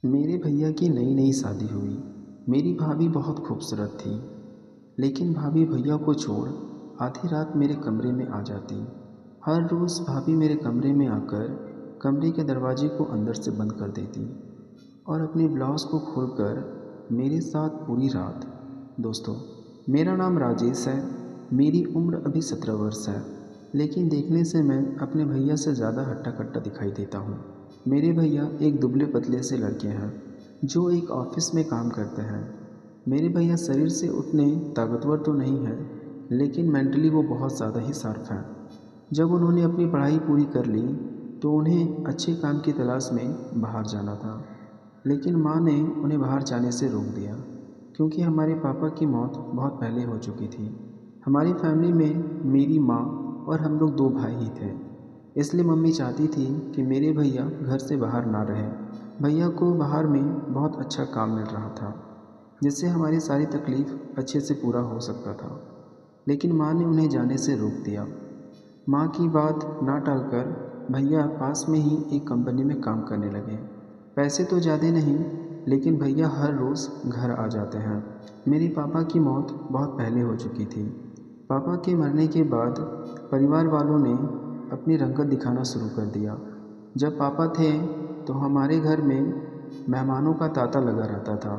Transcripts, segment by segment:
मेरे भैया की नई नई शादी हुई। मेरी भाभी बहुत खूबसूरत थी, लेकिन भाभी भैया को छोड़ आधी रात मेरे कमरे में आ जाती। हर रोज़ भाभी मेरे कमरे में आकर कमरे के दरवाजे को अंदर से बंद कर देती और अपनी ब्लाउज़ को खोलकर मेरे साथ पूरी रात। दोस्तों, मेरा नाम राजेश है। मेरी उम्र अभी 17 वर्ष है, लेकिन देखने से मैं अपने भैया से ज़्यादा हट्टा कट्टा दिखाई देता हूँ। मेरे भैया एक दुबले पतले से लड़के हैं जो एक ऑफिस में काम करते हैं। मेरे भैया शरीर से उतने ताकतवर तो नहीं हैं, लेकिन मेंटली वो बहुत ज़्यादा ही शार्प हैं। जब उन्होंने अपनी पढ़ाई पूरी कर ली तो उन्हें अच्छे काम की तलाश में बाहर जाना था, लेकिन माँ ने उन्हें बाहर जाने से रोक दिया क्योंकि हमारे पापा की मौत बहुत पहले हो चुकी थी। हमारी फैमिली में मेरी माँ और हम लोग दो भाई ही थे, इसलिए मम्मी चाहती थी कि मेरे भैया घर से बाहर ना रहें। भैया को बाहर में बहुत अच्छा काम मिल रहा था, जिससे हमारी सारी तकलीफ़ अच्छे से पूरा हो सकता था, लेकिन माँ ने उन्हें जाने से रोक दिया। माँ की बात ना टालकर भैया पास में ही एक कंपनी में काम करने लगे। पैसे तो ज़्यादा नहीं, लेकिन भैया हर रोज़ घर आ जाते हैं। मेरे पापा की मौत बहुत पहले हो चुकी थी। पापा के मरने के बाद परिवार वालों ने अपनी रंगत दिखाना शुरू कर दिया। जब पापा थे तो हमारे घर में मेहमानों का तांता लगा रहता था,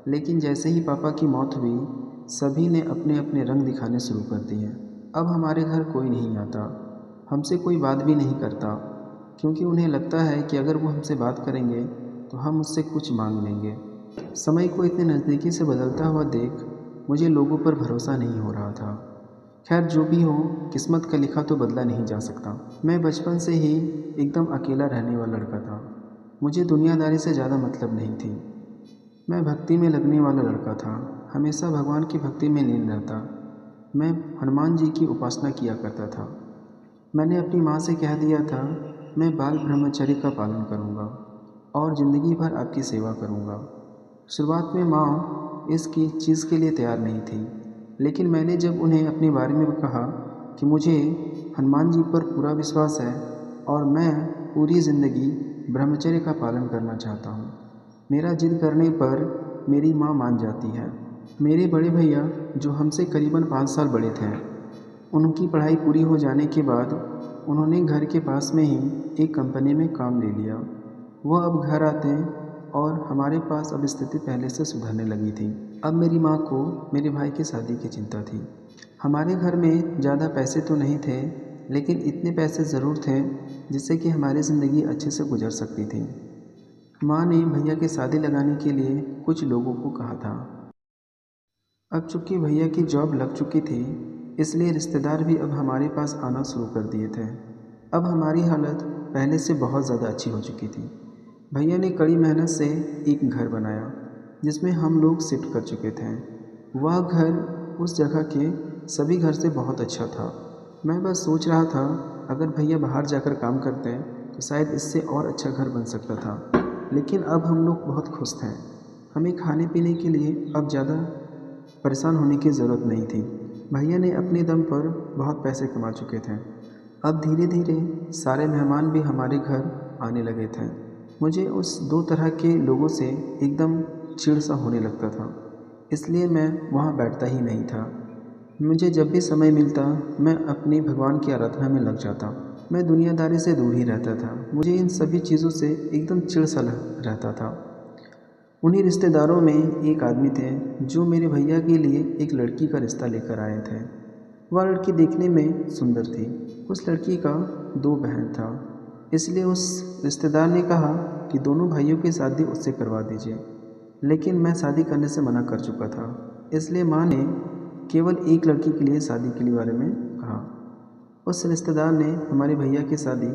लेकिन जैसे ही पापा की मौत हुई सभी ने अपने अपने रंग दिखाने शुरू कर दिए। अब हमारे घर कोई नहीं आता, हमसे कोई बात भी नहीं करता, क्योंकि उन्हें लगता है कि अगर वो हमसे बात करेंगे तो हम उससे कुछ मांग लेंगे। समय को इतने नज़दीकी से बदलता हुआ देख मुझे लोगों पर भरोसा नहीं हो रहा था। खैर जो भी हो, किस्मत का लिखा तो बदला नहीं जा सकता। मैं बचपन से ही एकदम अकेला रहने वाला लड़का था। मुझे दुनियादारी से ज़्यादा मतलब नहीं थी। मैं भक्ति में लगने वाला लड़का था, हमेशा भगवान की भक्ति में लीन रहता। मैं हनुमान जी की उपासना किया करता था। मैंने अपनी माँ से कह दिया था, मैं बाल ब्रह्मचर्य का पालन करूँगा और ज़िंदगी भर आपकी सेवा करूँगा। शुरुआत में माँ इसकी चीज़ के लिए तैयार नहीं थी, लेकिन मैंने जब उन्हें अपने बारे में कहा कि मुझे हनुमान जी पर पूरा विश्वास है और मैं पूरी ज़िंदगी ब्रह्मचर्य का पालन करना चाहता हूँ, मेरा जिद करने पर मेरी माँ मान जाती है। मेरे बड़े भैया जो हमसे करीबन 5 साल बड़े थे, उनकी पढ़ाई पूरी हो जाने के बाद उन्होंने घर के पास में ही एक कंपनी में काम ले लिया। वह अब घर आते और हमारे पास अब स्थिति पहले से सुधरने लगी थी। अब मेरी माँ को मेरे भाई की शादी की चिंता थी। हमारे घर में ज़्यादा पैसे तो नहीं थे, लेकिन इतने पैसे ज़रूर थे जिससे कि हमारी ज़िंदगी अच्छे से गुजर सकती थी। माँ ने भैया की शादी लगाने के लिए कुछ लोगों को कहा था। अब चूंकि भैया की जॉब लग चुकी थी, इसलिए रिश्तेदार भी अब हमारे पास आना शुरू कर दिए थे। अब हमारी हालत पहले से बहुत ज़्यादा अच्छी हो चुकी थी। भैया ने कड़ी मेहनत से एक घर बनाया जिसमें हम लोग शिफ्ट कर चुके थे। वह घर उस जगह के सभी घर से बहुत अच्छा था। मैं बस सोच रहा था, अगर भैया बाहर जाकर काम करते तो शायद इससे और अच्छा घर बन सकता था। लेकिन अब हम लोग बहुत खुश थे। हमें खाने पीने के लिए अब ज़्यादा परेशान होने की ज़रूरत नहीं थी। भैया ने अपने दम पर बहुत पैसे कमा चुके थे। अब धीरे धीरे सारे मेहमान भी हमारे घर आने लगे थे। मुझे उस दो तरह के लोगों से एकदम चिढ़ सा होने लगता था, इसलिए मैं वहाँ बैठता ही नहीं था। मुझे जब भी समय मिलता मैं अपनी भगवान की आराधना में लग जाता। मैं दुनियादारी से दूर ही रहता था। मुझे इन सभी चीज़ों से एकदम चिढ़ सा रहता था। उन्हीं रिश्तेदारों में एक आदमी थे जो मेरे भैया के लिए एक लड़की का रिश्ता लेकर आए थे। वह लड़की देखने में सुंदर थी। उस लड़की का दो बहन था, इसलिए उस रिश्तेदार ने कहा कि दोनों भाइयों की शादी उससे करवा दीजिए, लेकिन मैं शादी करने से मना कर चुका था। इसलिए माँ ने केवल एक लड़की के लिए शादी के लिए बारे में कहा। उस रिश्तेदार ने हमारे भैया की शादी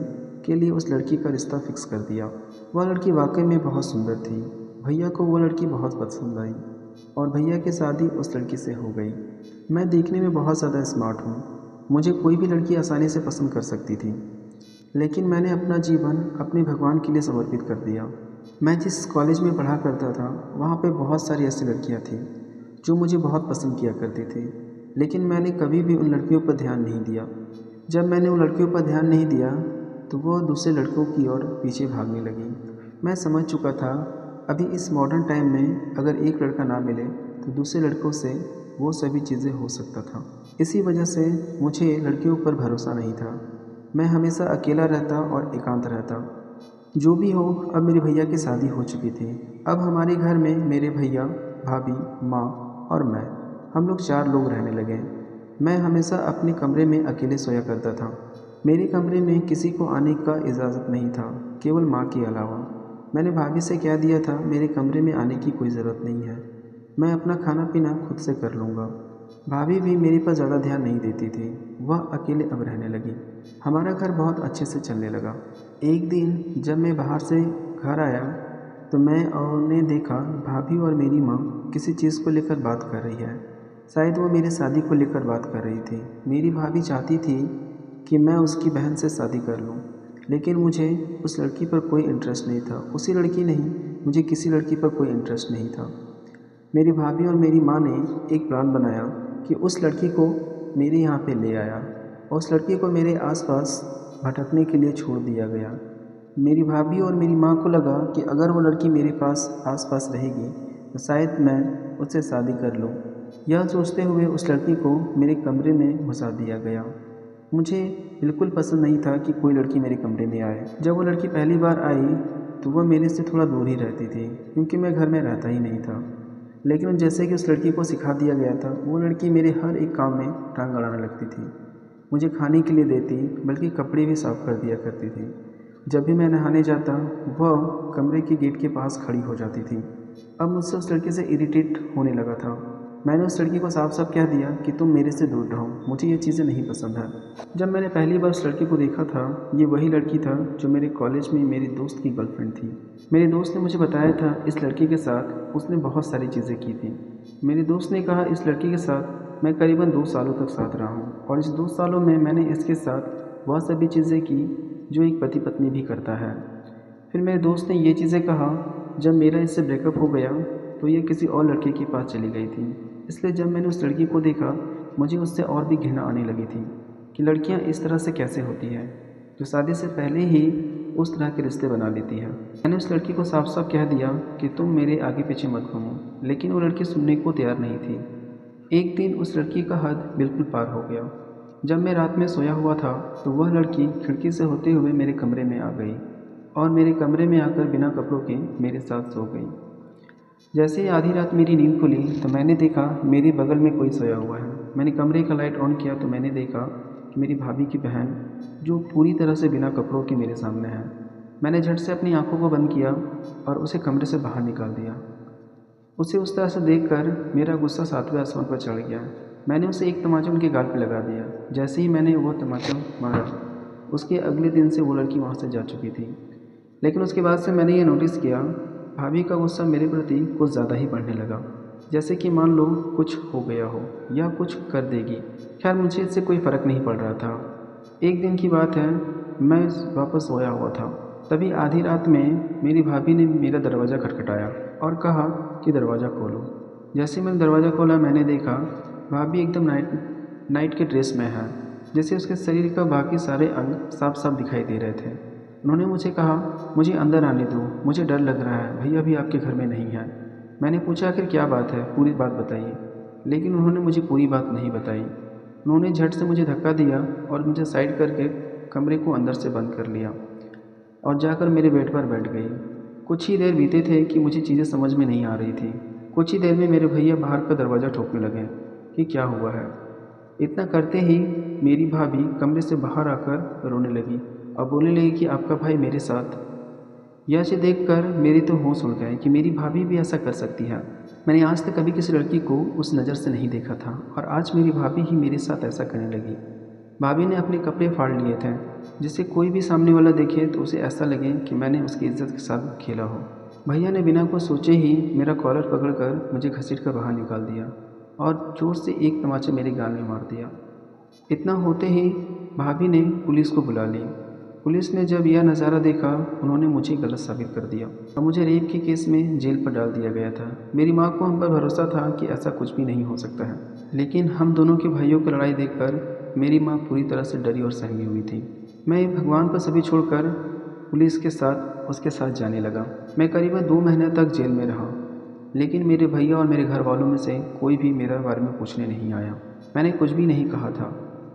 के लिए उस लड़की का रिश्ता फिक्स कर दिया। वह लड़की वाकई में बहुत सुंदर थी। भैया को वो लड़की बहुत पसंद आई और भैया की शादी उस लड़की से हो गई। मैं देखने में बहुत ज़्यादा स्मार्ट हूँ, मुझे कोई भी लड़की आसानी से पसंद कर सकती थी, लेकिन मैंने अपना जीवन अपने भगवान के लिए समर्पित कर दिया। मैं जिस कॉलेज में पढ़ा करता था वहाँ पे बहुत सारी ऐसी लड़कियाँ थीं जो मुझे बहुत पसंद किया करती थी, लेकिन मैंने कभी भी उन लड़कियों पर ध्यान नहीं दिया। जब मैंने उन लड़कियों पर ध्यान नहीं दिया तो वो दूसरे लड़कों की ओर पीछे भागने लगी। मैं समझ चुका था, अभी इस मॉडर्न टाइम में अगर एक लड़का ना मिले तो दूसरे लड़कों से वो सभी चीज़ें हो सकता था। इसी वजह से मुझे लड़कियों पर भरोसा नहीं था। मैं हमेशा अकेला रहता और एकांत रहता। जो भी हो, अब मेरे भैया की शादी हो चुकी थी। अब हमारे घर में मेरे भैया, भाभी, माँ और मैं, हम लोग 4 लोग रहने लगे। मैं हमेशा अपने कमरे में अकेले सोया करता था। मेरे कमरे में किसी को आने का इजाज़त नहीं था, केवल माँ के अलावा। मैंने भाभी से कह दिया था मेरे कमरे में आने की कोई ज़रूरत नहीं है, मैं अपना खाना पीना खुद से कर लूँगा। भाभी भी मेरे पर ज़्यादा ध्यान नहीं देती थी, वह अकेले अब रहने लगी। हमारा घर बहुत अच्छे से चलने लगा। एक दिन जब मैं बाहर से घर आया तो मैंने देखा भाभी और मेरी माँ किसी चीज़ को लेकर बात कर रही है। शायद वो मेरी शादी को लेकर बात कर रही थी। मेरी भाभी चाहती थी कि मैं उसकी बहन से शादी कर लूँ, लेकिन मुझे उस लड़की पर कोई इंटरेस्ट नहीं था। उसी लड़की नहीं, मुझे किसी लड़की पर कोई इंटरेस्ट नहीं था। मेरी भाभी और मेरी माँ ने एक प्लान बनाया कि उस लड़की को मेरे यहाँ पे ले आया और उस लड़की को मेरे आसपास भटकने के लिए छोड़ दिया गया। मेरी भाभी और मेरी माँ को लगा कि अगर वो लड़की मेरे पास आसपास रहेगी तो शायद मैं उससे शादी कर लूँ। यह सोचते हुए उस लड़की को मेरे कमरे में घुसा दिया गया। मुझे बिल्कुल पसंद नहीं था कि कोई लड़की मेरे कमरे में आए। जब वो लड़की पहली बार आई तो वह मेरे से थोड़ा दूर ही रहती थी, क्योंकि मैं घर में रहता ही नहीं था। लेकिन जैसे कि उस लड़की को सिखा दिया गया था, वो लड़की मेरे हर एक काम में टांग अड़ाने लगती थी। मुझे खाने के लिए देती, बल्कि कपड़े भी साफ कर दिया करती थी। जब भी मैं नहाने जाता, वह कमरे के गेट के पास खड़ी हो जाती थी। अब मुझसे उस लड़की से इरिटेट होने लगा था। मैंने उस लड़की को साफ साफ कह दिया कि तुम मेरे से दूर रहो, मुझे ये चीज़ें नहीं पसंद है। जब मैंने पहली बार उस लड़की को देखा था, ये वही लड़की था जो मेरे कॉलेज में मेरी दोस्त की गर्लफ्रेंड थी। मेरे दोस्त ने मुझे बताया था इस लड़की के साथ उसने बहुत सारी चीज़ें की थी। मेरे दोस्त ने कहा इस लड़की के साथ मैं करीबन 2 सालों तक साथ रहा हूँ और इस 2 सालों में मैंने इसके साथ वह सभी चीज़ें की जो एक पति पत्नी भी करता है। फिर मेरे दोस्त ने ये चीज़ें कहा, जब मेरा इससे ब्रेकअप हो गया तो ये किसी और लड़के के पास चली गई थी। इसलिए जब मैंने उस लड़की को देखा, मुझे उससे और भी घृणा आने लगी थी कि लड़कियां इस तरह से कैसे होती हैं, जो शादी से पहले ही उस तरह के रिश्ते बना लेती हैं। मैंने उस लड़की को साफ साफ कह दिया कि तुम मेरे आगे पीछे मत घूमो, लेकिन वो लड़की सुनने को तैयार नहीं थी। एक दिन उस लड़की का हद बिल्कुल पार हो गया। जब मैं रात में सोया हुआ था तो वह लड़की खिड़की से होते हुए मेरे कमरे में आ गई और मेरे कमरे में आकर बिना कपड़ों के मेरे साथ सो गई। जैसे ही आधी रात मेरी नींद खुली तो मैंने देखा मेरे बगल में कोई सोया हुआ है। मैंने कमरे का लाइट ऑन किया तो मैंने देखा कि मेरी भाभी की बहन, जो पूरी तरह से बिना कपड़ों के मेरे सामने है। मैंने झट से अपनी आंखों को बंद किया और उसे कमरे से बाहर निकाल दिया। उसे उस तरह से देखकर मेरा गुस्सा 7वें आसमान पर चढ़ गया। मैंने उसे एक तमाचा उनके गाल पर लगा दिया। जैसे ही मैंने वो तमाचा मारा, उसके अगले दिन से वो लड़की वहाँ से जा चुकी थी। लेकिन उसके बाद से मैंने ये नोटिस किया, भाभी का गुस्सा मेरे प्रति कुछ ज़्यादा ही बढ़ने लगा। जैसे कि मान लो कुछ हो गया हो या कुछ कर देगी। खैर मुझे इससे कोई फ़र्क नहीं पड़ रहा था। एक दिन की बात है, मैं वापस सोया हुआ था। तभी आधी रात में मेरी भाभी ने मेरा दरवाज़ा खटखटाया और कहा कि दरवाज़ा खोलो। जैसे मैंने दरवाज़ा खोला, मैंने देखा भाभी एकदम नाइट के ड्रेस में है, जैसे उसके शरीर का बाकी सारे अंग साफ साफ दिखाई दे रहे थे। उन्होंने मुझे कहा मुझे अंदर आने दो, मुझे डर लग रहा है, भैया भी आपके घर में नहीं है। मैंने पूछा आखिर क्या बात है, पूरी बात बताइए। लेकिन उन्होंने मुझे पूरी बात नहीं बताई। उन्होंने झट से मुझे धक्का दिया और मुझे साइड करके कमरे को अंदर से बंद कर लिया और जाकर मेरे बेड पर बैठ गई। कुछ ही देर बीते थे कि मुझे चीज़ें समझ में नहीं आ रही थी। कुछ ही देर में मेरे भैया बाहर का दरवाज़ा ठोकने लगे कि क्या हुआ है। इतना करते ही मेरी भाभी कमरे से बाहर आकर रोने लगी और बोलने लगी कि आपका भाई मेरे साथ। यह चीज़ देखकर मेरे तो होश उड़ गए कि मेरी भाभी भी ऐसा कर सकती है। मैंने आज तक कभी किसी लड़की को उस नज़र से नहीं देखा था और आज मेरी भाभी ही मेरे साथ ऐसा करने लगी। भाभी ने अपने कपड़े फाड़ लिए थे, जिससे कोई भी सामने वाला देखे तो उसे ऐसा लगे कि मैंने उसकी इज्जत के साथ खेला हो। भैया ने बिना कुछ सोचे ही मेरा कॉलर पकड़कर मुझे घसीट कर बाहर निकाल दिया और जोर से एक तमाचा मेरे गाल में मार दिया। इतना होते ही भाभी ने पुलिस को बुला ली। पुलिस ने जब यह नज़ारा देखा, उन्होंने मुझे गलत साबित कर दिया और मुझे रेप के केस में जेल पर डाल दिया गया था। मेरी माँ को हम पर भरोसा था कि ऐसा कुछ भी नहीं हो सकता है, लेकिन हम दोनों के भाइयों की लड़ाई देखकर मेरी माँ पूरी तरह से डरी और सहमी हुई थी। मैं भगवान पर सभी छोड़कर पुलिस के साथ उसके साथ जाने लगा। मैं करीबन 2 महीने तक जेल में रहा, लेकिन मेरे भैया और मेरे घर वालों में से कोई भी मेरे बारे में पूछने नहीं आया। मैंने कुछ भी नहीं कहा था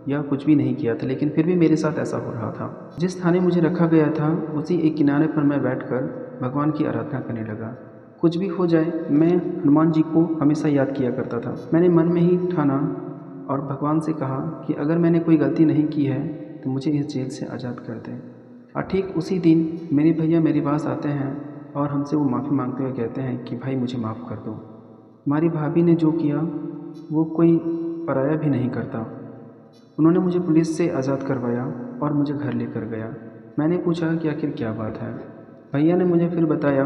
या कुछ भी नहीं किया था, लेकिन फिर भी मेरे साथ ऐसा हो रहा था। जिस थाने मुझे रखा गया था उसी एक किनारे पर मैं बैठकर भगवान की आराधना करने लगा। कुछ भी हो जाए मैं हनुमान जी को हमेशा याद किया करता था। मैंने मन में ही ठाना और भगवान से कहा कि अगर मैंने कोई गलती नहीं की है तो मुझे इस जेल से आज़ाद कर दें। और ठीक उसी दिन मेरे भैया मेरे पास आते हैं और हमसे वो माफ़ी मांगते हुए कहते हैं कि भाई मुझे माफ़ कर दो। हमारी भाभी ने जो किया वो कोई पराया भी नहीं करता। उन्होंने मुझे पुलिस से आज़ाद करवाया और मुझे घर लेकर गया। मैंने पूछा कि आखिर क्या बात है। भैया ने मुझे फिर बताया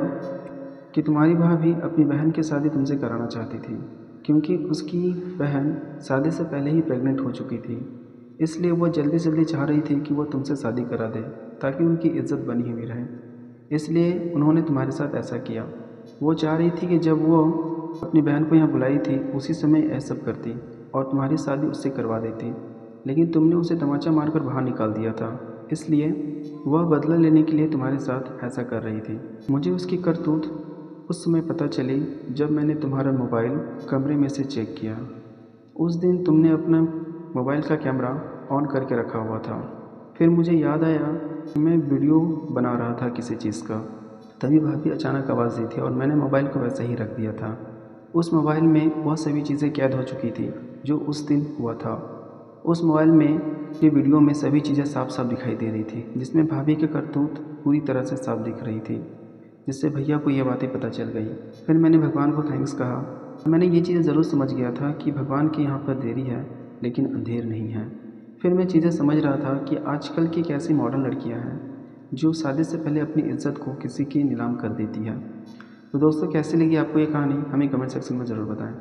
कि तुम्हारी भाभी अपनी बहन की शादी तुमसे कराना चाहती थी, क्योंकि उसकी बहन शादी से पहले ही प्रेग्नेंट हो चुकी थी। इसलिए वो जल्दी जल्दी चाह रही थी कि वो तुमसे शादी करा दे ताकि उनकी इज्जत बनी हुई रहे। इसलिए उन्होंने तुम्हारे साथ ऐसा किया। वो चाह रही थी कि जब वो अपनी बहन को यहाँ बुलाई थी उसी समय ऐसा सब करती और तुम्हारी शादी उससे करवा देती, लेकिन तुमने उसे तमाचा मारकर बाहर निकाल दिया था। इसलिए वह बदला लेने के लिए तुम्हारे साथ ऐसा कर रही थी। मुझे उसकी करतूत उस समय पता चली जब मैंने तुम्हारा मोबाइल कमरे में से चेक किया। उस दिन तुमने अपना मोबाइल का कैमरा ऑन करके रखा हुआ था। फिर मुझे याद आया कि मैं वीडियो बना रहा था किसी चीज़ का। तभी भाभी अचानक आवाज़ दी थी और मैंने मोबाइल को वैसे ही रख दिया था। उस मोबाइल में वह सभी चीज़ें कैद हो चुकी थी जो उस दिन हुआ था। उस मोबाइल में ये वीडियो में सभी चीज़ें साफ साफ दिखाई दे रही थी, जिसमें भाभी की करतूत पूरी तरह से साफ दिख रही थी, जिससे भैया को ये बातें पता चल गई। फिर मैंने भगवान को थैंक्स कहा। मैंने ये चीज़ ज़रूर समझ गया था कि भगवान के यहाँ पर देरी है लेकिन अंधेर नहीं है। फिर मैं चीज़ें समझ रहा था कि आजकल की कैसी मॉडर्न लड़कियाँ हैं जो शादी से पहले अपनी इज्जत को किसी की नीलाम कर देती है। तो दोस्तों कैसी लगी आपको ये कहानी हमें कमेंट सेक्शन में ज़रूर बताएं।